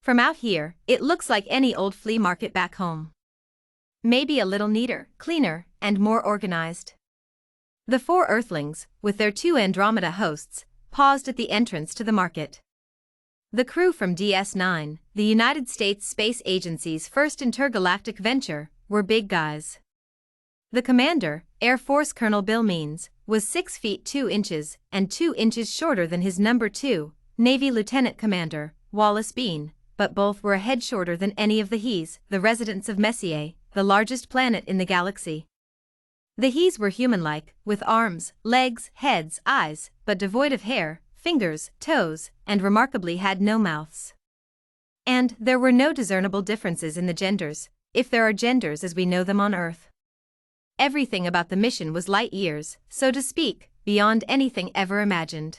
From out here, it looks like any old flea market back home. Maybe a little neater, cleaner, and more organized. The four Earthlings, with their two Andromeda hosts, paused at the entrance to the market. The crew from DS-9, the United States Space Agency's first intergalactic venture, were big guys. The commander, Air Force Colonel Bill Means, was 6 feet 2 inches and 2 inches shorter than his number 2, Navy Lieutenant Commander, Wallace Bean, but both were a head shorter than any of the Hees, the residents of Messier, the largest planet in the galaxy. The Hees were human-like, with arms, legs, heads, eyes, but devoid of hair, fingers, toes, and remarkably had no mouths. And there were no discernible differences in the genders, if there are genders as we know them on Earth. Everything about the mission was light years, so to speak, beyond anything ever imagined.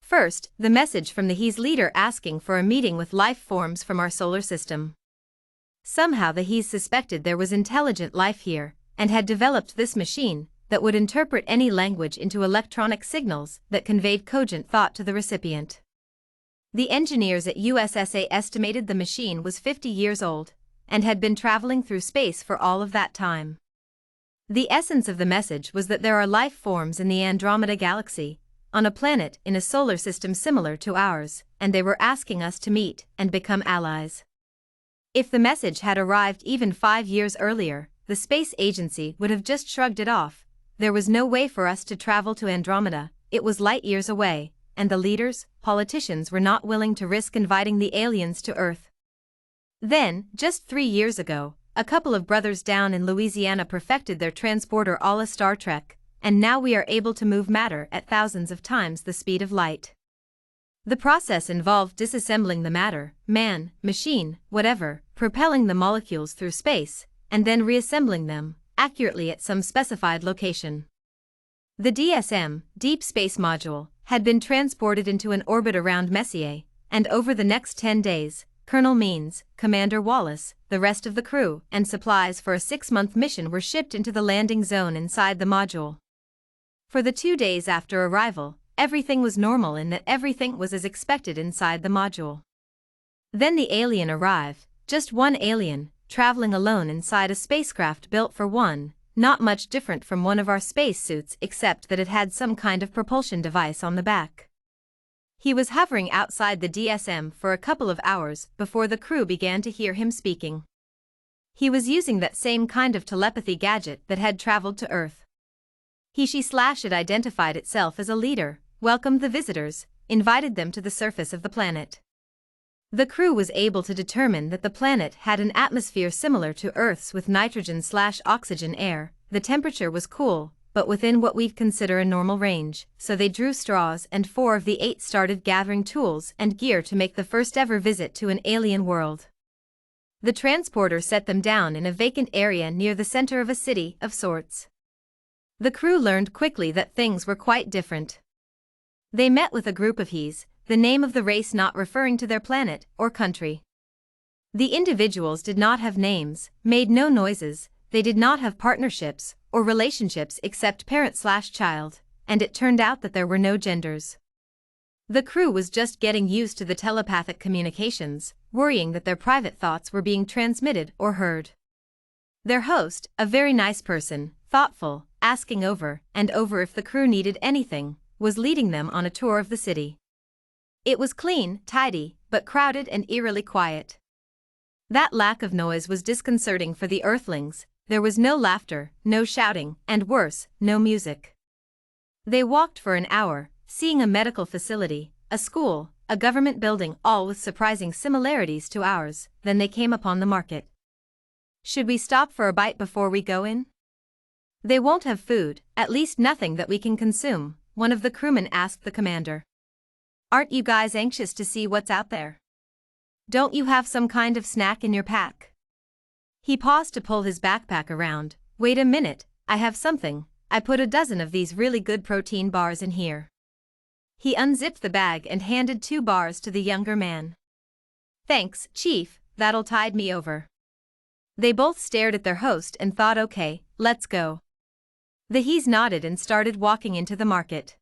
First, the message from the Hees leader asking for a meeting with life forms from our solar system. Somehow the Hees suspected there was intelligent life here, and had developed this machine that would interpret any language into electronic signals that conveyed cogent thought to the recipient. The engineers at USSA estimated the machine was 50 years old, and had been traveling through space for all of that time. The essence of the message was that there are life forms in the Andromeda galaxy, on a planet in a solar system similar to ours, and they were asking us to meet and become allies. If the message had arrived even 5 years earlier, the space agency would have just shrugged it off. There was no way for us to travel to Andromeda, it was light years away, and the leaders, politicians were not willing to risk inviting the aliens to Earth. Then, just 3 years ago, a couple of brothers down in Louisiana perfected their transporter a la Star Trek, and now we are able to move matter at thousands of times the speed of light. The process involved disassembling the matter, man, machine, whatever, propelling the molecules through space, and then reassembling them, accurately at some specified location. The DSM, Deep Space Module, had been transported into an orbit around Messier, and over the next 10 days, Colonel Means, Commander Wallace, the rest of the crew, and supplies for a 6-month mission were shipped into the landing zone inside the module. For the 2 days after arrival, everything was normal in that everything was as expected inside the module. Then the alien arrived, just one alien, traveling alone inside a spacecraft built for one, not much different from one of our spacesuits except that it had some kind of propulsion device on the back. He was hovering outside the DSM for a couple of hours before the crew began to hear him speaking. He was using that same kind of telepathy gadget that had traveled to Earth. It identified itself as a leader, welcomed the visitors, invited them to the surface of the planet. The crew was able to determine that the planet had an atmosphere similar to Earth's with nitrogen/oxygen air. The temperature was cool, but within what we'd consider a normal range, so they drew straws and 4 of the 8 started gathering tools and gear to make the first ever visit to an alien world. The transporter set them down in a vacant area near the center of a city of sorts. The crew learned quickly that things were quite different. They met with a group of Hees, the name of the race not referring to their planet or country. The individuals did not have names, made no noises, they did not have partnerships or relationships except parent/child, and it turned out that there were no genders. The crew was just getting used to the telepathic communications, worrying that their private thoughts were being transmitted or heard. Their host, a very nice person, thoughtful, asking over and over if the crew needed anything, was leading them on a tour of the city. It was clean, tidy, but crowded and eerily quiet. That lack of noise was disconcerting for the Earthlings. There was no laughter, no shouting, and worse, no music. They walked for an hour, seeing a medical facility, a school, a government building, all with surprising similarities to ours. Then they came upon the market. Should we stop for a bite before we go in? They won't have food, at least nothing that we can consume, one of the crewmen asked the commander. Aren't you guys anxious to see what's out there? Don't you have some kind of snack in your pack? He paused to pull his backpack around. Wait a minute, I have something. I put a dozen of these really good protein bars in here. He unzipped the bag and handed 2 bars to the younger man. Thanks, Chief, that'll tide me over. They both stared at their host and thought, okay, let's go. The Hees nodded and started walking into the market.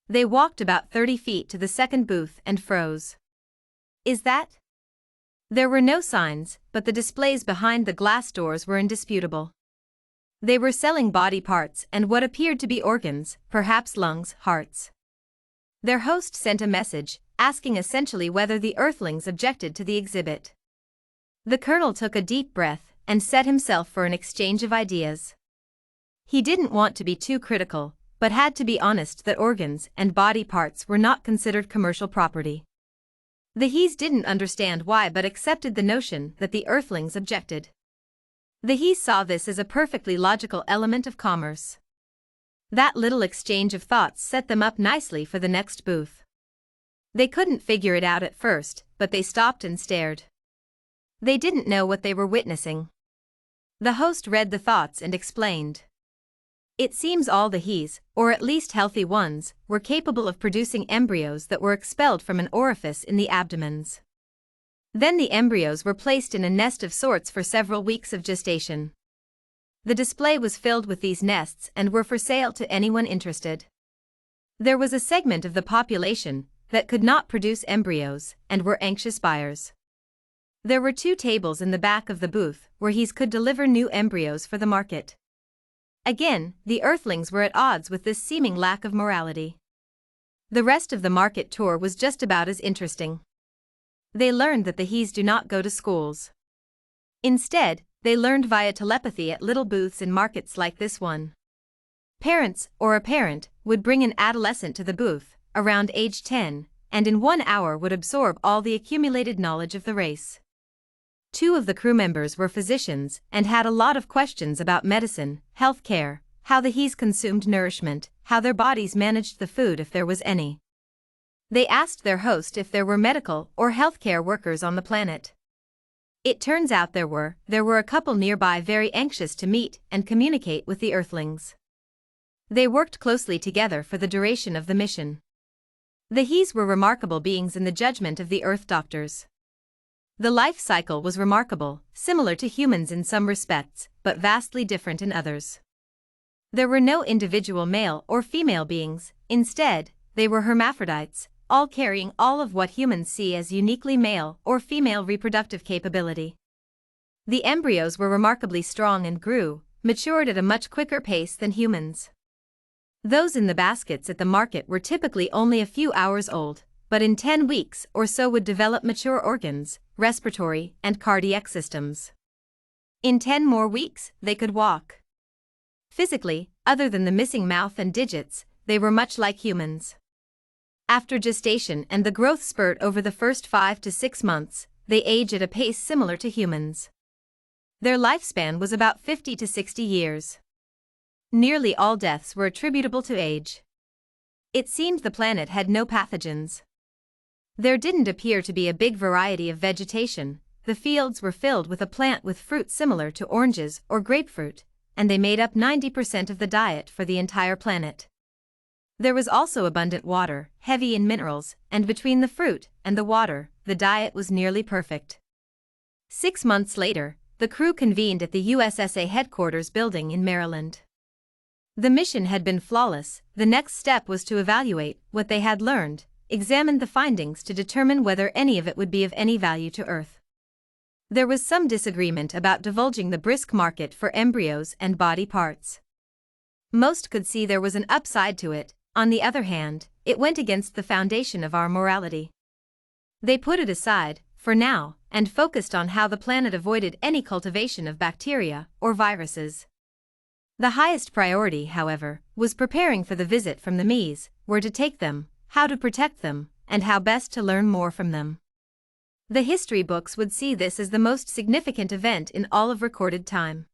They walked about 30 feet to the second booth and froze. Is that? There were no signs, but the displays behind the glass doors were indisputable. They were selling body parts and what appeared to be organs, perhaps lungs, hearts. Their host sent a message, asking essentially whether the Earthlings objected to the exhibit. The Colonel took a deep breath and set himself for an exchange of ideas. He didn't want to be too critical, but had to be honest that organs and body parts were not considered commercial property. The Hees didn't understand why but accepted the notion that the Earthlings objected. The Hees saw this as a perfectly logical element of commerce. That little exchange of thoughts set them up nicely for the next booth. They couldn't figure it out at first, but they stopped and stared. They didn't know what they were witnessing. The host read the thoughts and explained. It seems all the Hees, or at least healthy ones, were capable of producing embryos that were expelled from an orifice in the abdomens. Then the embryos were placed in a nest of sorts for several weeks of gestation. The display was filled with these nests and were for sale to anyone interested. There was a segment of the population that could not produce embryos and were anxious buyers. There were 2 tables in the back of the booth where Hees could deliver new embryos for the market. Again, the Earthlings were at odds with this seeming lack of morality. The rest of the market tour was just about as interesting. They learned that the Hees do not go to schools. Instead, they learned via telepathy at little booths in markets like this one. Parents, or a parent, would bring an adolescent to the booth, around age 10, and in 1 hour would absorb all the accumulated knowledge of the race. 2 of the crew members were physicians and had a lot of questions about medicine, health care, how the Hees consumed nourishment, how their bodies managed the food if there was any. They asked their host if there were medical or healthcare workers on the planet. It turns out there were a couple nearby very anxious to meet and communicate with the Earthlings. They worked closely together for the duration of the mission. The Hees were remarkable beings in the judgment of the Earth doctors. The life cycle was remarkable, similar to humans in some respects, but vastly different in others. There were no individual male or female beings, instead, they were hermaphrodites, all carrying all of what humans see as uniquely male or female reproductive capability. The embryos were remarkably strong and grew, matured at a much quicker pace than humans. Those in the baskets at the market were typically only a few hours old, but in 10 weeks or so would develop mature organs, respiratory, and cardiac systems. In 10 more weeks, they could walk. Physically, other than the missing mouth and digits, they were much like humans. After gestation and the growth spurt over the first 5 to 6 months, they age at a pace similar to humans. Their lifespan was about 50 to 60 years. Nearly all deaths were attributable to age. It seemed the planet had no pathogens. There didn't appear to be a big variety of vegetation. The fields were filled with a plant with fruit similar to oranges or grapefruit, and they made up 90% of the diet for the entire planet. There was also abundant water, heavy in minerals, and between the fruit and the water, the diet was nearly perfect. 6 months later, the crew convened at the USSA headquarters building in Maryland. The mission had been flawless. The next step was to evaluate what they had learned, examine the findings to determine whether any of it would be of any value to Earth. There was some disagreement about divulging the brisk market for embryos and body parts. Most could see there was an upside to it. On the other hand, it went against the foundation of our morality. They put it aside, for now, and focused on how the planet avoided any cultivation of bacteria or viruses. The highest priority, however, was preparing for the visit from the Mies, where to take them, how to protect them, and how best to learn more from them. The history books would see this as the most significant event in all of recorded time.